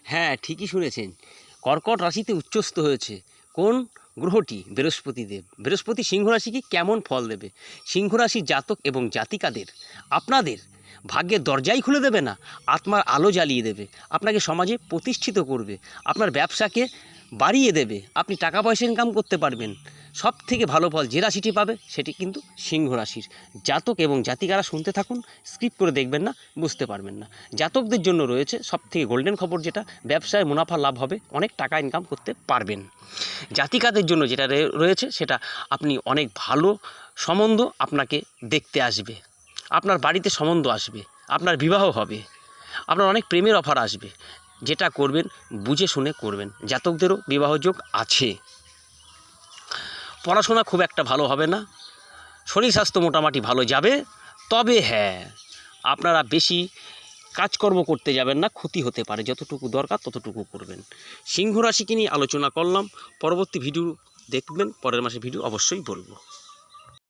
হ্যাঁ, ঠিকই শুনেছেন। কর্কট রাশিতে উচ্চস্থ হয়েছে কোন গ্রহটি? বৃহস্পতিদেব। বৃহস্পতি সিংহ রাশিকে কেমন ফল দেবে? সিংহ রাশির জাতক এবং জাতিকাদের আপনাদের ভাগ্যের দরজাই খুলে দেবে না, আত্মার আলো জ্বালিয়ে দেবে, আপনাকে সমাজে প্রতিষ্ঠিত করবে, আপনার ব্যবসাকে বাড়িয়ে দেবে, আপনি টাকা পয়সা ইনকাম করতে পারবেন। সব থেকে ভালো ফল যে রাশিটি পাবে সেটি কিন্তু সিংহ রাশির জাতক এবং জাতিকারা। শুনতে থাকুন, স্কিপ করে দেখবেন না, বুঝতে পারবেন না। জাতকদের জন্য রয়েছে সব থেকে গোল্ডেন খবর, যেটা ব্যবসায় মুনাফা লাভ হবে, অনেক টাকা ইনকাম করতে পারবেন। জাতিকাদের জন্য যেটা রয়েছে সেটা আপনি অনেক ভালো সম্বন্ধ আপনাকে দেখতে আসবে, আপনার বাড়িতে সম্বন্ধ আসবে, আপনার বিবাহ হবে, আপনার অনেক প্রেমের অফার আসবে। যেটা করবেন বুঝে শুনে করবেন। জাতকদেরও বিবাহ যোগ আছে। পড়াশোনা খুব একটা ভালো হবে না, শরীর স্বাস্থ্য মোটামুটি ভালো যাবে। তবে হ্যাঁ, আপনারা বেশি কাজকর্ম করতে যাবেন না, ক্ষতি হতে পারে। যতটুকু দরকার ততটুকু করবেন। সিংহ রাশিকে নিয়ে আলোচনা করলাম, পরবর্তী ভিডিও দেখবেন, পরের মাসে ভিডিও অবশ্যই বলবো।